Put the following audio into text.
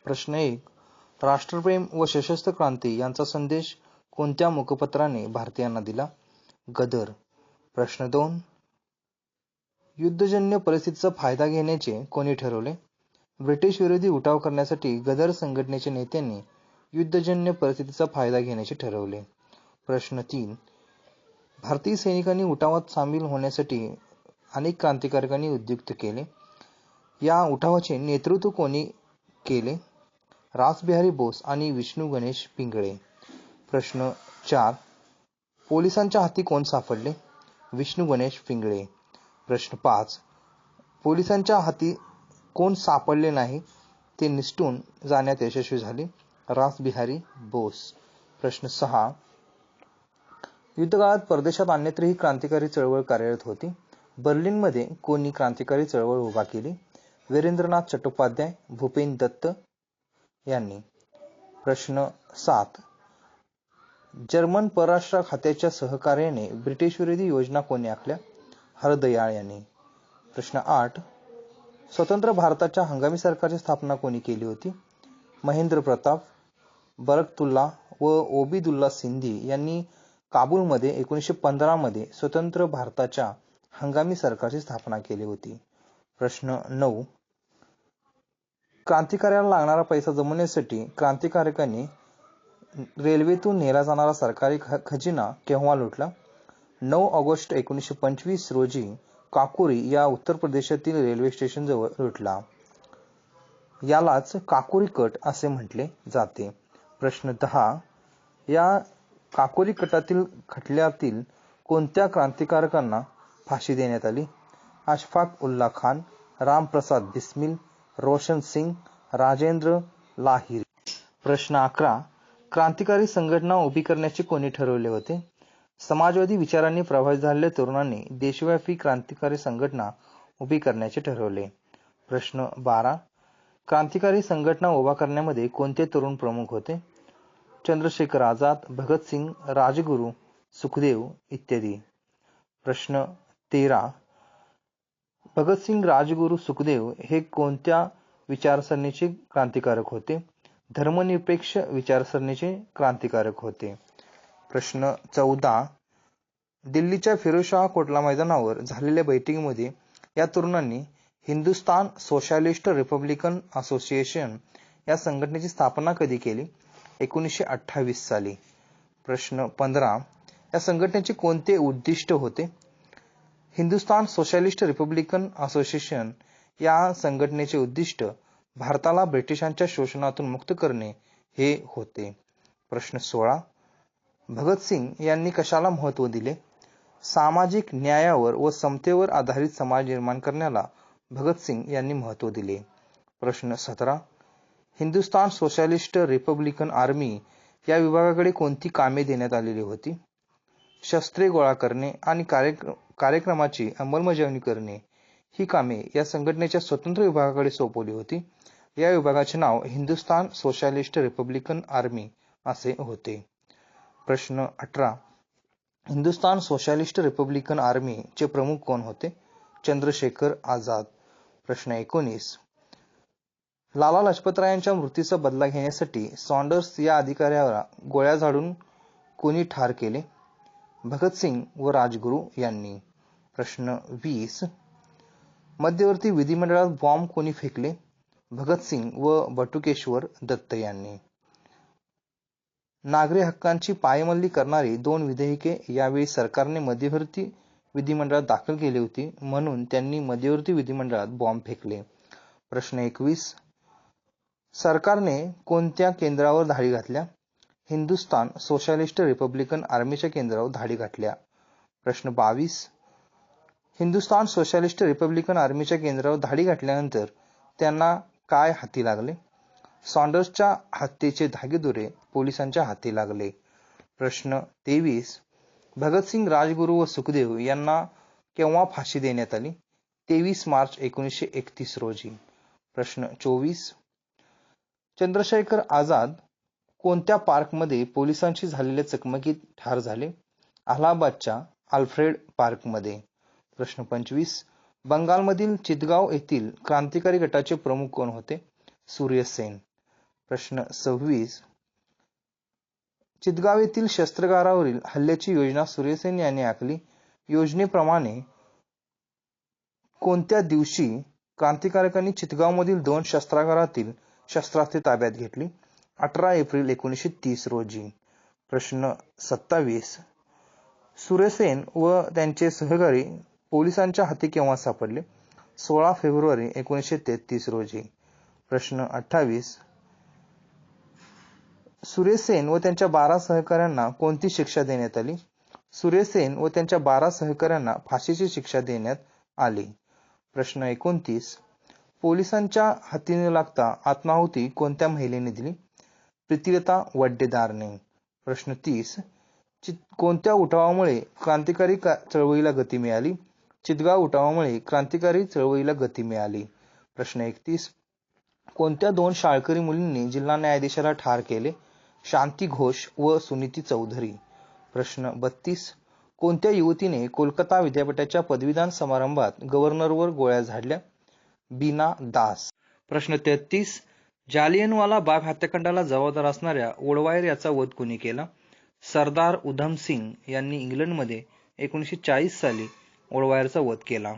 प्रश्न 1. राष्ट्रप्रेम व सशस्त्र क्रांती यांचा संदेश कोणत्या मुखपत्राने भारतीयांना दिला? गदर. प्रश्न 2. युद्धजन्य परिस्थितीचा फायदा घेण्याचे कोणी ठरवले? ब्रिटिश विरोधी उठाव करण्यासाठी गदर संघटनेच्या नेत्यांनी युद्धजन्य परिस्थितीचा फायदा घेण्याचे ठरवले. प्रश्न 3. भारतीय सैनिकांनी उठावात सामील होण्यासाठी अनेक क्रांतिकारकांनी उद्युक्त केले. या उठावाचे नेतृत्व कोणी केले? रासबिहारी बोस आणि विष्णू गणेश पिंगळे. प्रश्न 4. पोलिसांच्या हाती कोण सापडले? विष्णू गणेश पिंगळे. प्रश्न 5. पोलिसांच्या हाती कोण सापडले नाही ते निसटून जाण्यात यशस्वी झाले? रासबिहारी बोस. प्रश्न 6. युद्धकाळात परदेशात अन्यत्रही क्रांतिकारी चळवळ कार्यरत होती. बर्लिनमध्ये कोणी क्रांतिकारी चळवळ उभा केली? वीरेंद्रनाथ चट्टोपाध्याय, भूपेन दत्त यांनी. प्रश्न 7. जर्मन परराष्ट्र खात्याच्या सहकार्याने ब्रिटिश विरोधी योजना कोणी आखल्या? हरदयाळ यांनी. प्रश्न 8. स्वतंत्र भारताच्या हंगामी सरकारची स्थापना कोणी केली होती? महेंद्र प्रताप, बरकतुल्ला व ओबिदुल्ला सिंधी यांनी काबूलमध्ये 1915 मध्ये स्वतंत्र भारताच्या हंगामी सरकारची स्थापना केली होती. प्रश्न 9. क्रांतिकार्याला लागणारा पैसा जमवण्यासाठी क्रांतिकारकांनी रेल्वेतून नेला जाणारा सरकारी खजिना केव्हा लुटला? 9 ऑगस्ट 1925 रोजी काकोरी या उत्तर प्रदेशातील रेल्वे स्टेशनजवळ लुटला. यालाच काकोरी कट असे म्हटले जाते. प्रश्न 10. या काकोरी कटातील खटल्यातील कोणत्या क्रांतिकारकांना फाशी देण्यात आली? अशफाक उल्ला खान, रामप्रसाद बिस्मिल, रोशन सिंग, राजेंद्र लाहिरी. प्रश्न 11. क्रांतिकारी संघटना उभी करण्याचे कोणी ठरवले होते? समाजवादी विचारांनी प्रभावित झालेल्या तरुणांनी देशव्यापी क्रांतिकारी संघटना उभी करण्याचे ठरवले. प्रश्न 12. क्रांतिकारी संघटना उभा करण्यामध्ये कोणते तरुण प्रमुख होते? चंद्रशेखर आझाद, भगतसिंग, राजगुरू, सुखदेव इत्यादी. प्रश्न 13. भगतसिंग, राजगुरू, सुखदेव हे कोणत्या विचारसरणीचे क्रांतिकारक होते? धर्मनिरपेक्ष विचारसरणीचे क्रांतिकारक होते. प्रश्न 14. दिल्लीच्या फिरोजशाह कोटला मैदानावर झालेल्या बैठकीमध्ये या तरुणांनी हिंदुस्थान सोशॅलिस्ट रिपब्लिकन असोसिएशन या संघटनेची स्थापना कधी केली? 1928 साली. प्रश्न 15. या संघटनेचे कोणते उद्दिष्ट होते? हिंदुस्थान सोशॅलिस्ट रिपब्लिकन असोसिएशन या संघटनेचे उद्दिष्ट भारताला ब्रिटिशांच्या शोषणातून मुक्त करणे हे होते. प्रश्न 16. भगतसिंग यांनी कशाला महत्त्व दिले? सामाजिक न्यायावर व समतेवर आधारित समाज निर्माण करण्याला भगतसिंग यांनी महत्त्व दिले. प्रश्न 17. हिंदुस्थान सोशॅलिस्ट रिपब्लिकन आर्मी या विभागाकडे कोणती कामे देण्यात आलेली होती? शस्त्रे गोळा करणे आणि कार्यक्रमाची अंमलबजावणी करणे ही कामे या संघटनेच्या स्वतंत्र विभागाकडे सोपवली होती. या विभागाचे नाव हिंदुस्थान सोशॅलिस्ट रिपब्लिकन आर्मी असे होते. प्रश्न 18. हिंदुस्थान सोशॅलिस्ट रिपब्लिकन आर्मी चे प्रमुख कोण होते? चंद्रशेखर आझाद. प्रश्न 19. लाला लजपतरायांच्या मृत्यूचा बदला घेण्यासाठी सॉन्डर्स या अधिकाऱ्याला गोळ्या झाडून कोणी ठार केले? भगतसिंग व राजगुरू यांनी. प्रश्न 20. मध्यवर्ती विधिमंडळात बॉम्ब कोणी फेकले? भगतसिंग व बटुकेश्वर दत्त यांनी. नागरी हक्कांची पायमल्ली करणारी 2 विधेयके यावेळी सरकारने मध्यवर्ती विधिमंडळात दाखल केली होती, म्हणून त्यांनी मध्यवर्ती विधिमंडळात बॉम्ब फेकले. प्रश्न 21. सरकारने कोणत्या केंद्रावर धाडी घातल्या? हिंदुस्थान सोशॅलिस्ट रिपब्लिकन आर्मीच्या केंद्रावर धाडी घातल्या. प्रश्न 22. हिंदुस्थान सोशॅलिस्ट रिपब्लिकन आर्मीच्या केंद्रावर धाडी घातल्यानंतर त्यांना काय हाती लागले? सॉन्डर्सच्या हत्येचे धागेदोरे पोलिसांच्या हाती लागले. प्रश्न 23. भगतसिंग, राजगुरू व सुखदेव यांना केव्हा फाशी देण्यात आली? 23 मार्च 1931 रोजी. प्रश्न 24. चंद्रशेखर आझाद कोणत्या पार्कमध्ये पोलिसांशी झालेल्या चकमकीत ठार झाले? अलाहाबादच्या अल्फ्रेड पार्कमध्ये. प्रश्न 25. बंगालमधील चितगाव येथील क्रांतिकारी गटाचे प्रमुख कोण होते? सूर्य सेन. प्रश्न 26. चितगाव येथील शस्त्रागारावरील हल्ल्याची योजना सूर्यसेन यांनी आखली. योजनेप्रमाणे कोणत्या दिवशी क्रांतिकारकांनी चितगावमधील 2 शस्त्रागारातील शस्त्रास्त्रे ताब्यात घेतली? 18 एप्रिल 1930 रोजी. प्रश्न 27. सूर्यसेन व त्यांचे सहकारी पोलिसांच्या हाती केव्हा सापडले? 16 फेब्रुवारी 1933 रोजी. प्रश्न 28. सूर्यसेन व त्यांच्या 12 सहकाऱ्यांना कोणती शिक्षा देण्यात आली? सूर्यसेन व त्यांच्या 12 सहकाऱ्यांना फाशीची शिक्षा देण्यात आली. प्रश्न 29. पोलिसांच्या हाती न लागता आत्माहुती कोणत्या महिलेने दिली? प्रीतिलता वड्डेदारने. प्रश्न 30. कोणत्या उठावामुळे क्रांतिकारी चळवळीला गती मिळाली? चितगाव उठावामुळे क्रांतिकारी चळवळीला गती मिळाली. प्रश्न 31. कोणत्या 2 शाळकरी मुलींनी जिल्हा न्यायाधीशाला ठार केले? शांती घोष व सुनीती चौधरी. प्रश्न 32. कोणत्या युवतीने कोलकाता विद्यापीठाच्या पदवीदान समारंभात गव्हर्नरवर गोळ्या झाडल्या? बीना दास. प्रश्न 33. जालियनवाला बाग हत्याकांडाला जबाबदार असणाऱ्या वडवायर याचा वध कुणी केला? सरदार उधम सिंग यांनी इंग्लंडमध्ये 1940 साली वडवायरचा वध केला.